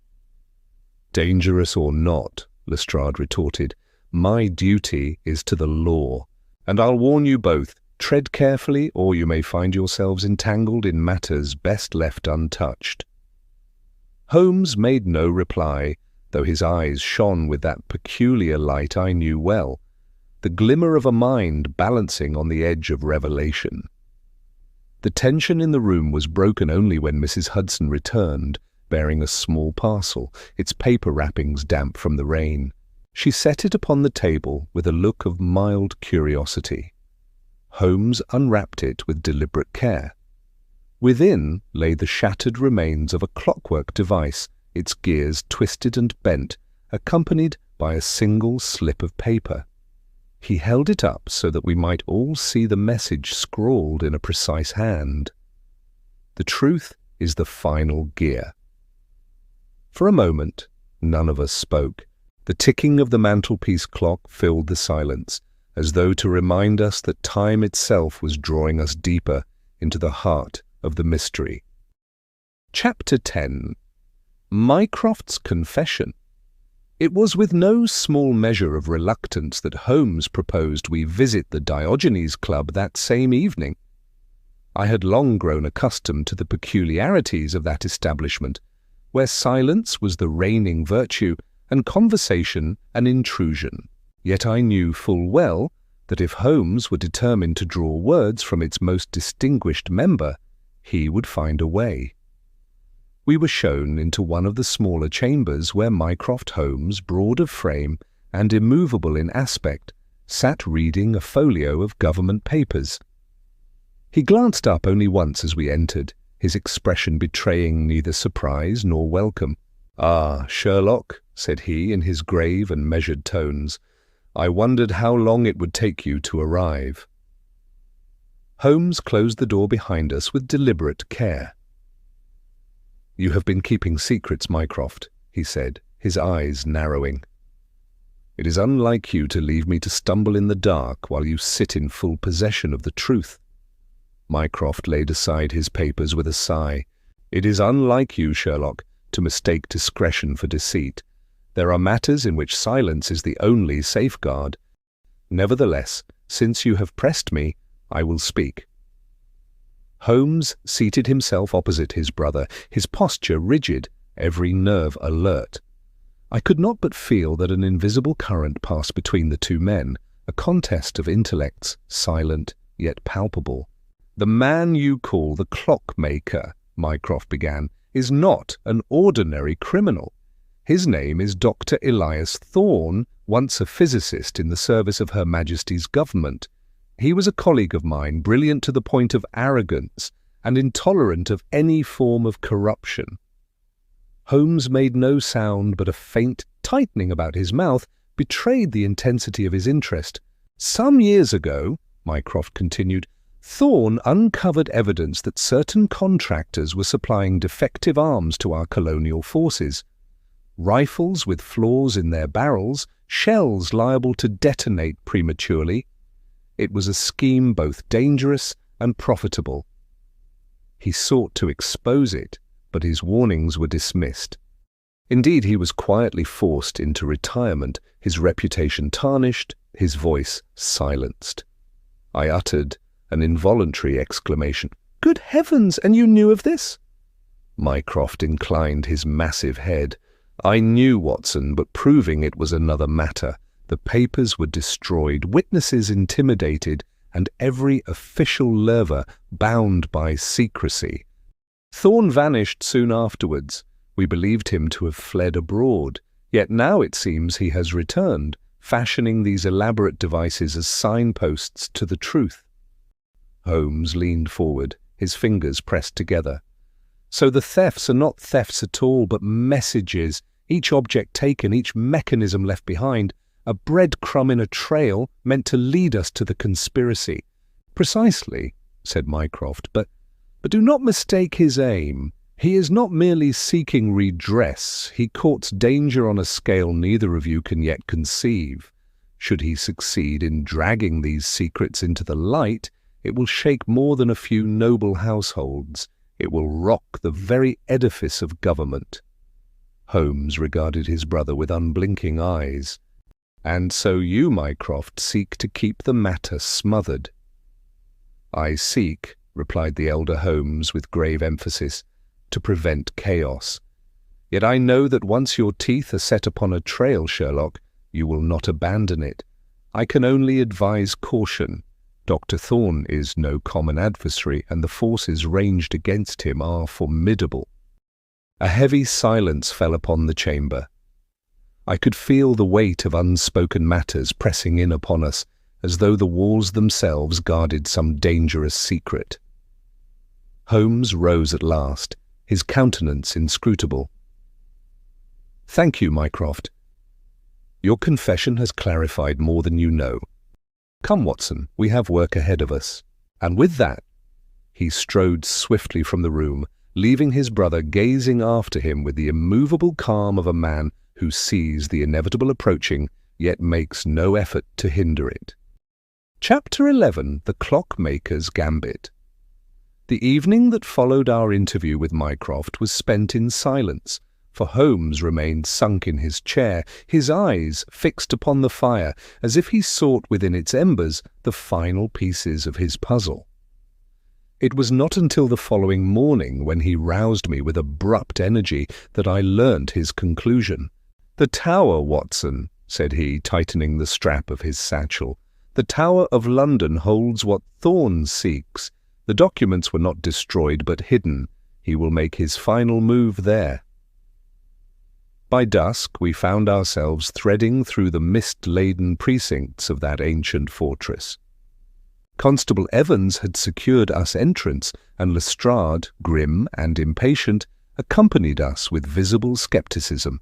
"Dangerous or not," Lestrade retorted, "my duty is to the law, and I'll warn you both, tread carefully or you may find yourselves entangled in matters best left untouched." Holmes made no reply, though his eyes shone with that peculiar light I knew well, the glimmer of a mind balancing on the edge of revelation. The tension in the room was broken only when Mrs. Hudson returned, bearing a small parcel, its paper wrappings damp from the rain. She set it upon the table with a look of mild curiosity. Holmes unwrapped it with deliberate care. Within lay the shattered remains of a clockwork device, its gears twisted and bent, accompanied by a single slip of paper. He held it up so that we might all see the message scrawled in a precise hand. "The truth is the final gear." For a moment, none of us spoke. The ticking of the mantelpiece clock filled the silence, as though to remind us that time itself was drawing us deeper into the heart of the mystery. Chapter 10. Mycroft's Confession. It was with no small measure of reluctance that Holmes proposed we visit the Diogenes Club that same evening. I had long grown accustomed to the peculiarities of that establishment, where silence was the reigning virtue and conversation an intrusion. Yet I knew full well that if Holmes were determined to draw words from its most distinguished member, he would find a way. We were shown into one of the smaller chambers where Mycroft Holmes, broad of frame and immovable in aspect, sat reading a folio of government papers. He glanced up only once as we entered, his expression betraying neither surprise nor welcome. "Ah, Sherlock," said he in his grave and measured tones, "I wondered how long it would take you to arrive." Holmes closed the door behind us with deliberate care. "You have been keeping secrets, Mycroft," he said, his eyes narrowing. "It is unlike you to leave me to stumble in the dark while you sit in full possession of the truth." Mycroft laid aside his papers with a sigh. "It is unlike you, Sherlock, to mistake discretion for deceit. There are matters in which silence is the only safeguard. Nevertheless, since you have pressed me, I will speak." Holmes seated himself opposite his brother, his posture rigid, every nerve alert. I could not but feel that an invisible current passed between the two men, a contest of intellects, silent yet palpable. "The man you call the clockmaker," Mycroft began, "is not an ordinary criminal. His name is Dr. Elias Thorne, once a physicist in the service of Her Majesty's government. He was a colleague of mine, brilliant to the point of arrogance and intolerant of any form of corruption." Holmes made no sound, but a faint tightening about his mouth betrayed the intensity of his interest. "Some years ago," Mycroft continued, "Thorne uncovered evidence that certain contractors were supplying defective arms to our colonial forces. Rifles with flaws in their barrels, shells liable to detonate prematurely. It was a scheme both dangerous and profitable. He sought to expose it, but his warnings were dismissed. Indeed, he was quietly forced into retirement, his reputation tarnished, his voice silenced." I uttered an involuntary exclamation. "Good heavens, and you knew of this?" Mycroft inclined his massive head. "I knew, Watson, but proving it was another matter. The papers were destroyed, witnesses intimidated, and every official lever bound by secrecy. Thorne vanished soon afterwards. We believed him to have fled abroad, yet now it seems he has returned, fashioning these elaborate devices as signposts to the truth." Holmes leaned forward, his fingers pressed together. "So the thefts are not thefts at all, but messages, each object taken, each mechanism left behind, a breadcrumb in a trail meant to lead us to the conspiracy." "Precisely," said Mycroft, but do not mistake his aim. He is not merely seeking redress. He courts danger on a scale neither of you can yet conceive. Should he succeed in dragging these secrets into the light, it will shake more than a few noble households. It will rock the very edifice of government." Holmes regarded his brother with unblinking eyes. "And so you, Mycroft, seek to keep the matter smothered?" "I seek," replied the elder Holmes with grave emphasis, "to prevent chaos. Yet I know that once your teeth are set upon a trail, Sherlock, you will not abandon it. I can only advise caution. Dr. Thorne is no common adversary, and the forces ranged against him are formidable." A heavy silence fell upon the chamber. I could feel the weight of unspoken matters pressing in upon us, as though the walls themselves guarded some dangerous secret. Holmes rose at last, his countenance inscrutable. "Thank you, Mycroft. Your confession has clarified more than you know. Come, Watson, we have work ahead of us." And with that, he strode swiftly from the room, leaving his brother gazing after him with the immovable calm of a man who sees the inevitable approaching, yet makes no effort to hinder it. Chapter 11. The Clockmaker's Gambit. The evening that followed our interview with Mycroft was spent in silence, for Holmes remained sunk in his chair, his eyes fixed upon the fire, as if he sought within its embers the final pieces of his puzzle. It was not until the following morning, when he roused me with abrupt energy, that I learnt his conclusion. "The Tower, Watson," said he, tightening the strap of his satchel. "The Tower of London holds what Thorne seeks. The documents were not destroyed but hidden. he will make his final move there. By dusk, we found ourselves threading through the mist-laden precincts of that ancient fortress. Constable Evans had secured us entrance, and Lestrade, grim and impatient, accompanied us with visible skepticism.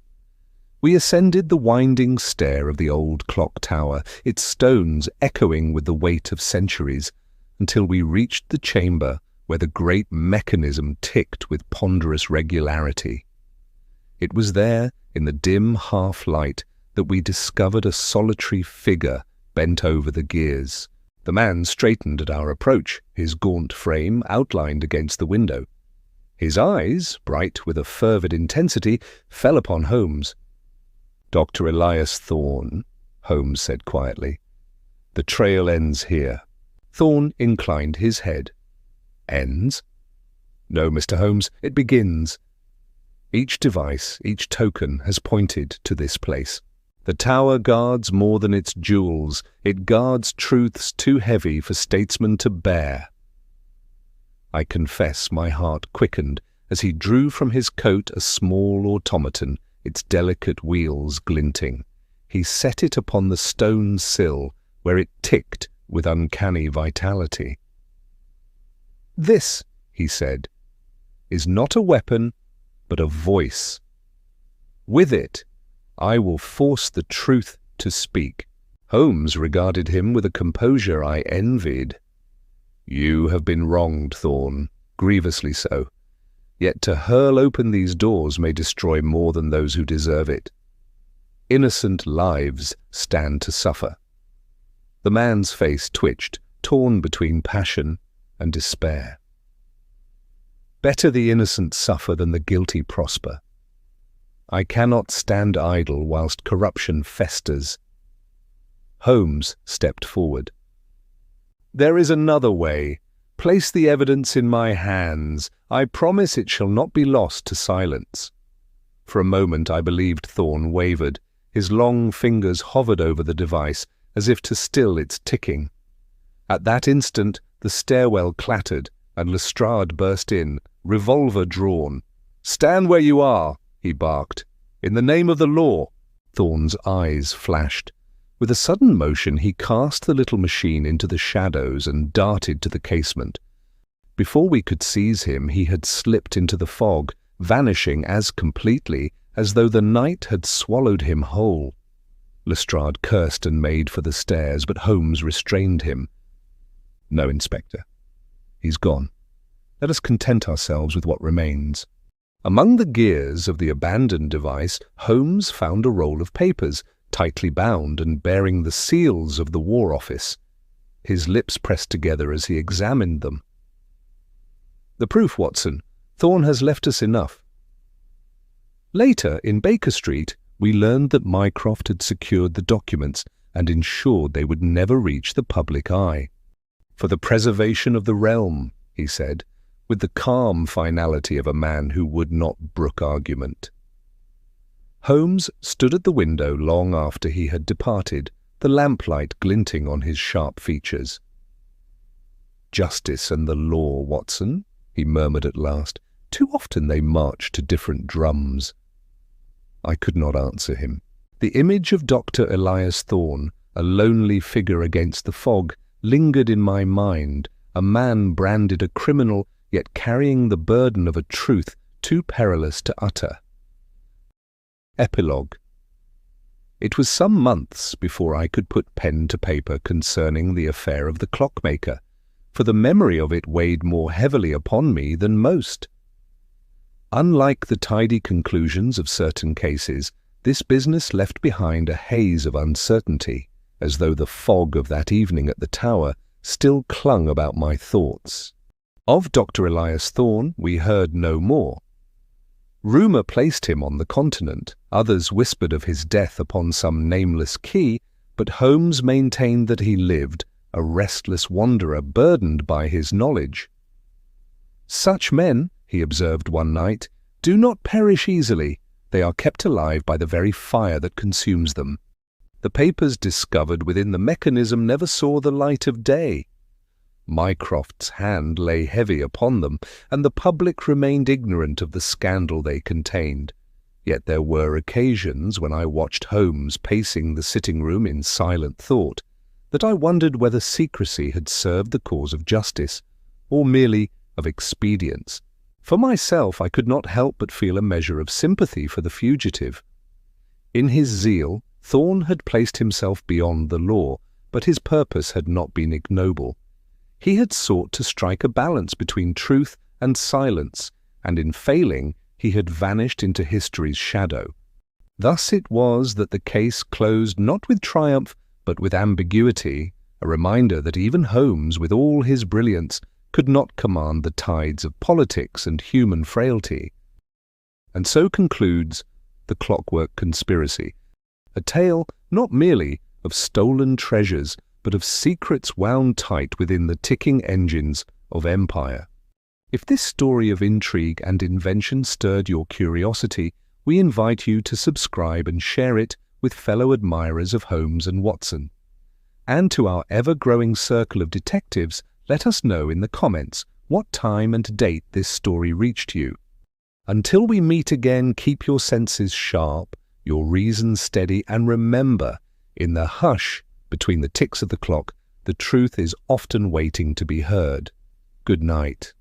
We ascended the winding stair of the old clock tower, its stones echoing with the weight of centuries, until we reached the chamber where the great mechanism ticked with ponderous regularity. It was there, in the dim half-light, that we discovered a solitary figure bent over the gears. The man straightened at our approach, his gaunt frame outlined against the window. His eyes, bright with a fervid intensity, fell upon Holmes. "Dr. Elias Thorne," Holmes said quietly. "The trail ends here." Thorne inclined his head. "Ends?" "No, Mr. Holmes, it begins. Each device, each token has pointed to this place. The tower guards more than its jewels. It guards truths too heavy for statesmen to bear." I confess my heart quickened as he drew from his coat a small automaton, its delicate wheels glinting. He set it upon the stone sill, where it ticked with uncanny vitality. "This," he said, "is not a weapon, but a voice. With it, I will force the truth to speak." Holmes regarded him with a composure I envied. "You have been wronged, Thorne, grievously so. Yet to hurl open these doors may destroy more than those who deserve it. Innocent lives stand to suffer." The man's face twitched, torn between passion and despair. "Better the innocent suffer than the guilty prosper. I cannot stand idle whilst corruption festers." Holmes stepped forward. "There is another way. Place the evidence in my hands. I promise it shall not be lost to silence." For a moment I believed Thorne wavered. His long fingers hovered over the device, as if to still its ticking. At that instant the stairwell clattered, and Lestrade burst in, revolver drawn. "Stand where you are," he barked. "In the name of the law." Thorne's eyes flashed. With a sudden motion he cast the little machine into the shadows and darted to the casement. Before we could seize him, he had slipped into the fog, vanishing as completely as though the night had swallowed him whole. Lestrade cursed and made for the stairs, but Holmes restrained him. "No, Inspector. He's gone. Let us content ourselves with what remains." Among the gears of the abandoned device, Holmes found a roll of papers, tightly bound and bearing the seals of the War Office. His lips pressed together as he examined them. "The proof, Watson. Thorne has left us enough." Later, in Baker Street, we learned that Mycroft had secured the documents and ensured they would never reach the public eye. "For the preservation of the realm," he said, with the calm finality of a man who would not brook argument. Holmes stood at the window long after he had departed, the lamplight glinting on his sharp features. "Justice and the law, Watson," he murmured at last. "Too often they march to different drums." I could not answer him. The image of Dr. Elias Thorne, a lonely figure against the fog, lingered in my mind, a man branded a criminal, yet carrying the burden of a truth too perilous to utter. Epilogue. It was some months before I could put pen to paper concerning the affair of the clockmaker, for the memory of it weighed more heavily upon me than most. Unlike the tidy conclusions of certain cases, this business left behind a haze of uncertainty, as though the fog of that evening at the Tower still clung about my thoughts. Of Dr. Elias Thorne we heard no more. Rumour placed him on the continent, others whispered of his death upon some nameless quay, but Holmes maintained that he lived, a restless wanderer burdened by his knowledge. "Such men," he observed one night, "do not perish easily. They are kept alive by the very fire that consumes them." The papers discovered within the mechanism never saw the light of day. Mycroft's hand lay heavy upon them, and the public remained ignorant of the scandal they contained. Yet there were occasions when I watched Holmes pacing the sitting-room in silent thought that I wondered whether secrecy had served the cause of justice, or merely of expedience. For myself, I could not help but feel a measure of sympathy for the fugitive. In his zeal, Thorne had placed himself beyond the law, but his purpose had not been ignoble. He had sought to strike a balance between truth and silence, and in failing, he had vanished into history's shadow. Thus it was that the case closed not with triumph, but with ambiguity, a reminder that even Holmes, with all his brilliance, could not command the tides of politics and human frailty. And so concludes The Clockwork Conspiracy, a tale not merely of stolen treasures, but of secrets wound tight within the ticking engines of empire. If this story of intrigue and invention stirred your curiosity, we invite you to subscribe and share it with fellow admirers of Holmes and Watson. And to our ever-growing circle of detectives, let us know in the comments what time and date this story reached you. Until we meet again, keep your senses sharp, your reason steady, and remember, in the hush between the ticks of the clock, the truth is often waiting to be heard. Good night.